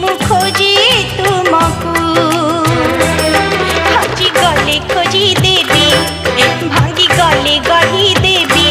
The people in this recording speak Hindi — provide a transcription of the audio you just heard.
ମୁଁ ଖୋଜି ତୁମକୁ ହଜି ଗଲେ ଖୋଜି ଦେବି ଭାଙ୍ଗି ଗଲେ ଗଢ଼ି ଦେବି